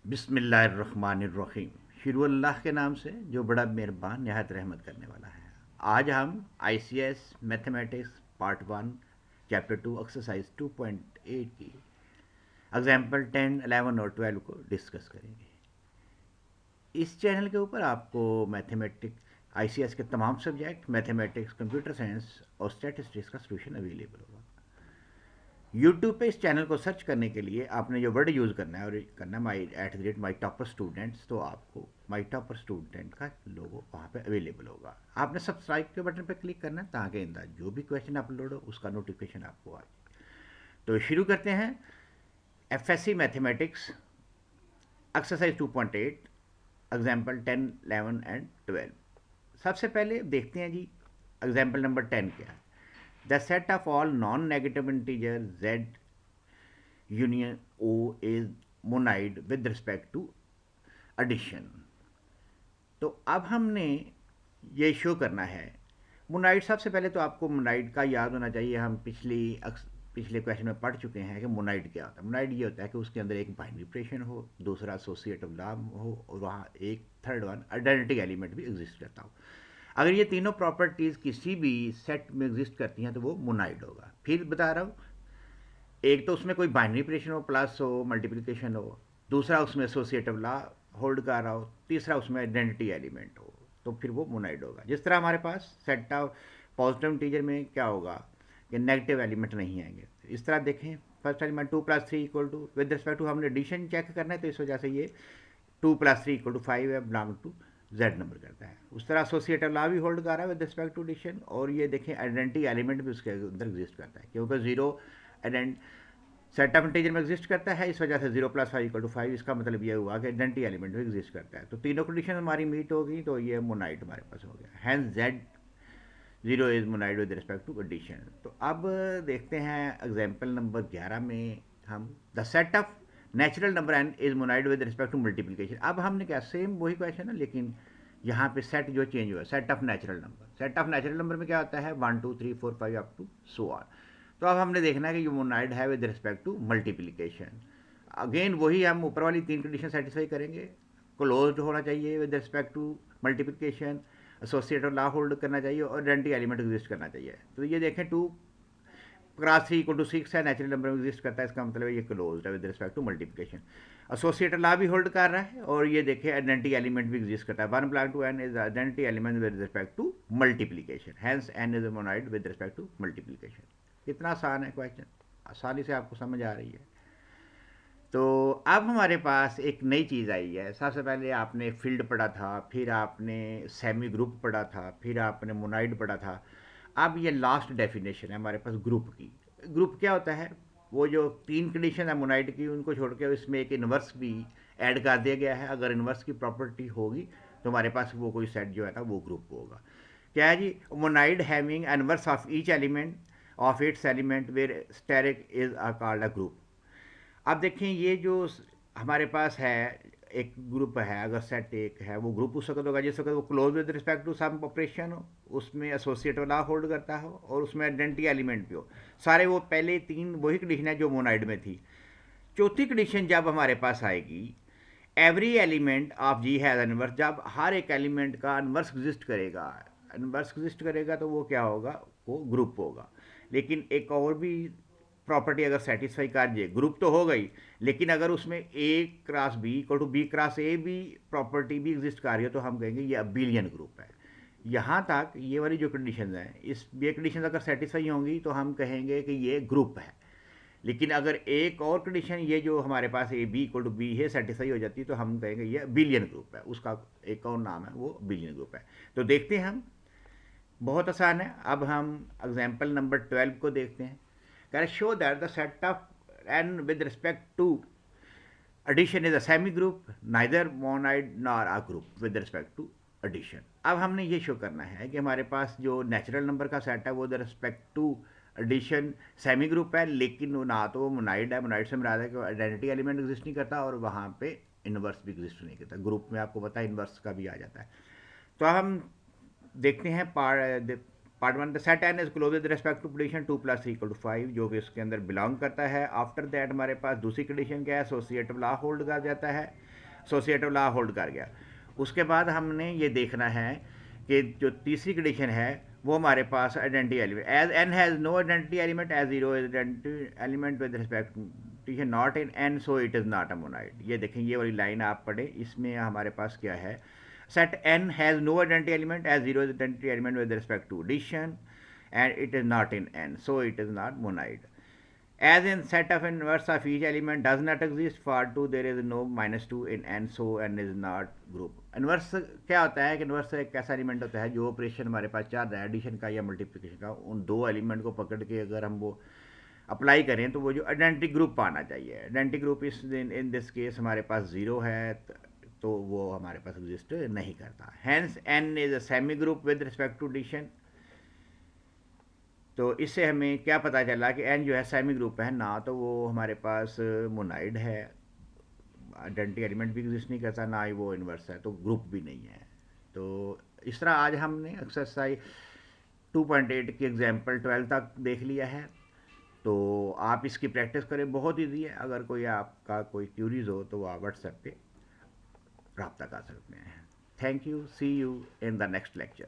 बिस्मिल्लाहिर्रहमानिर्रहीम। शुरू अल्लाह के नाम से जो बड़ा मेहरबान नहायत रहमत करने वाला है। आज हम ICS mathematics part 1 chapter 2 exercise 2.8 की एग्जाम्पल 10, 11 और 12 को डिस्कस करेंगे। इस चैनल के ऊपर आपको मैथमेटिक्स ICS के तमाम सब्जेक्ट मैथमेटिक्स, कंप्यूटर साइंस और स्टैटिस्टिक्स का सोल्यूशन अवेलेबल होगा। यूट्यूब पे इस चैनल को सर्च करने के लिए आपने जो वर्ड यूज़ करना है और करना माई टॉपर स्टूडेंट्स, तो आपको माई टॉपर स्टूडेंट का लोगो वहाँ पे अवेलेबल होगा। आपने सब्सक्राइब के बटन पे क्लिक करना है ताकि जो भी क्वेश्चन अपलोड हो उसका नोटिफिकेशन आपको आ जाए। तो शुरू करते हैं FSC mathematics exercise 2.8 example 10, 11 and 12। सबसे पहले देखते हैं जी एग्जाम्पल नंबर 10 क्या है। The set of all non negative integer z union O is monoid with respect to addition. तो अब हमने ये शो करना है मोनाइड। सबसे पहले तो आपको मोनाइड का याद होना चाहिए। हम पिछले क्वेश्चन में पढ़ चुके हैं कि मोनाइड क्या होता है। मोनाइड ये होता है कि उसके अंदर एक बाइनरी ऑपरेशन हो, दूसरा एसोसिएटिव नाम हो और वहाँ एक थर्ड वन आइडेंटिटी एलिमेंट भी एग्जिस्ट करता हो। अगर ये तीनों प्रॉपर्टीज़ किसी भी सेट में एग्जिस्ट करती हैं तो वो मोनाइड होगा। फिर बता रहा हूँ, एक तो उसमें कोई बाइनरी ऑपरेशन हो, प्लस हो, मल्टीप्लिकेशन हो, दूसरा उसमें एसोसिएटिव ला होल्ड कर रहा हो, तीसरा उसमें आइडेंटिटी एलिमेंट हो, तो फिर वो मोनाइड होगा। जिस तरह हमारे पास सेट ऑफ पॉजिटिव इंटीजर में क्या होगा कि नेगेटिव एलिमेंट नहीं आएंगे। इस तरह देखें, first element 2+3 equal to, with respect to हमने एडिशन चेक करना है तो इस वजह से ये 2+3 इक्वल टू 5 है, बिलोंग टू जेड नंबर करता है। उस तरह एसोसिएटिव ला भी होल्ड कर रहा है विद रिस्पेक्ट टू एडिशन, और ये देखें आइडेंटिटी एलिमेंट भी उसके अंदर एग्जिस्ट करता है क्योंकि जीरो आइडेंट सेट ऑफ इंटीजर में एग्जिस्ट करता है। इस वजह से 0+5 इक्वल टू 5, इसका मतलब ये हुआ कि आइडेंटिटी एलिमेंट भी एग्जिस्ट करता है। तो तीनों कंडीशन हमारी मीट होगी तो ये मोनाइड हमारे पास हो गया। Hence Z zero is monoid with respect to addition. तो अब देखते हैं एग्जाम्पल नंबर 11 में हम the set of natural number N is monoid with respect to multiplication. अब हमने क्या, सेम वही क्वेश्चन है लेकिन यहाँ पे सेट जो चेंज हुआ, set of natural number. Set of natural number में क्या होता है 1 2 3 4 5 अप टू सो ऑन। तो अब हमने देखना है कि ये मोनाइड है with respect to multiplication. Again वही हम ऊपर वाली तीन कंडीशन सेटिस्फाई करेंगे। क्लोज्ड होना चाहिए with respect to multiplication, associative law hold करना चाहिए और आइडेंटिटी एलिमेंट एग्जिस्ट करना चाहिए। तो ये देखें 2+3 = 6 है, नेचुरल नंबर में एग्जिस्ट करता है, इसका मतलब है ये क्लोज है with respect to multiplication. Associative law भी होल्ड कर रहा है और ये देखें आइडेंटिटी एलिमेंट भी एग्जिस्ट करता है। 1 belong to n is identity element with respect to multiplication, hence n is monoid with respect to multiplication. कितना आसान है क्वेश्चन, आसानी से आपको समझ आ रही है। तो अब हमारे पास एक नई चीज़ आई है। सबसे पहले आपने फील्ड पढ़ा था, फिर आपने सेमी ग्रुप पढ़ा था, फिर आपने मोनाइड पढ़ा था। अब ये लास्ट डेफिनेशन है हमारे पास ग्रुप की। ग्रुप क्या होता है, वो जो तीन कंडीशन है मोनाइड की उनको छोड़ के इसमें एक इन्वर्स भी ऐड कर दिया गया है। अगर इन्वर्स की प्रॉपर्टी होगी तो हमारे पास वो कोई सेट जो है ना वो ग्रुप होगा। क्या है जी, monoid having inverse of each element of its element where asterisk is called a group. अब देखें ये जो हमारे पास है एक ग्रुप है, अगर सेट एक है वो ग्रुप उस वक्त होगा जिस वक्त वो close with respect to some operation हो, उसमें एसोसिएटिव ला होल्ड करता हो और उसमें आइडेंटिटी एलिमेंट भी हो। सारे वो पहले तीन वही कंडीशन है जो मोनाइड में थी। चौथी कंडीशन जब हमारे पास आएगी, every element of G has inverse, जब हर एक एलिमेंट का इनवर्स एग्जिस्ट करेगा, इनवर्स एग्जिस्ट करेगा तो वो क्या होगा, वो ग्रुप होगा। लेकिन एक और भी प्रॉपर्टी अगर सेटिस्फाई कर जाए, ग्रुप तो हो गई लेकिन अगर उसमें A × B = B × A भी प्रॉपर्टी भी एग्जिस्ट कर रही है तो हम कहेंगे ये अबिलियन ग्रुप है। यहाँ तक ये वाली जो कंडीशन है, इस ये कंडीशन अगर सेटिस्फाई होंगी तो हम कहेंगे कि ये ग्रुप है। लेकिन अगर एक और कंडीशन ये जो हमारे पास A B = B है सेटिस्फाई हो जाती है तो हम कहेंगे ये बिलियन ग्रुप है, उसका एक और नाम है वो बिलियन ग्रुप है। तो देखते हैं हम, बहुत आसान है। अब हम एग्जाम्पल नंबर 12 को देखते हैं। कह रहे show that the set of n with respect to addition is a semi group, neither monoid nor a group with respect to addition. अब हमने ये शो करना है कि हमारे पास जो नेचुरल नंबर का सेट है वो with respect to addition semi group है, लेकिन वो ना तो वो मोनाइड है। मोनाइड से मुराद है कि आइडेंटिटी एलिमेंट एग्जिस्ट नहीं करता और वहाँ पे इनवर्स भी एग्जिस्ट नहीं करता। ग्रुप में आपको पता है इनवर्स का भी आ जाता है। तो हम देखते हैं part 1, the set N is close with respect to condition 2+3 = 5 जो कि इसके अंदर बिलोंग करता है। आफ्टर दैट हमारे पास दूसरी कंडीशन क्या है, एसोसिएटिव ला होल्ड कर जाता है। एसोसिएटिव लॉ होल्ड कर गया। उसके बाद हमने ये देखना है कि जो तीसरी कंडीशन है वो हमारे पास identity element, as N has no identity element as zero is identity element with respect not in N so it is not a monoid. ये देखें, ये वाली लाइन आप पढ़े, इसमें हमारे पास क्या है, set n has no identity element as 0 is identity element with respect to addition and it is not in n, so it is not monoid. As in set of inverse of each element does not exist for 2 there is no minus 2 in n, so n is not group. Inverse क्या होता है कि inverse एक ऐसा element होता है जो operation हमारे पास चाह रहा है एडिशन का या मल्टीप्लिकेशन का, उन दो एलिमेंट को पकड़ के अगर हम वो अप्लाई करें तो वो जो आइडेंटिटी ग्रुप आना चाहिए, आइडेंटिटी ग्रुप इस इन दिस केस हमारे पास ज़ीरो है, तो वो हमारे पास एग्जिस्ट नहीं करता। Hence N is a semi group with respect to addition. तो इससे हमें क्या पता चला कि एन जो है सेमी ग्रुप है ना, तो वो हमारे पास मोनाइड है, आइडेंटिटी एलिमेंट भी एग्जिस्ट नहीं करता, ना ही वो इन्वर्स है, तो ग्रुप भी नहीं है। तो इस तरह आज हमने एक्सरसाइज 2.8 की एग्जाम्पल 12 तक देख लिया है। तो आप इसकी प्रैक्टिस करें, बहुत ईजी है। अगर कोई आपका कोई क्यूरीज हो तो आप व्हाट्सएप पे रब्ता कर सकते हैं। Thank you, see you in the next lecture.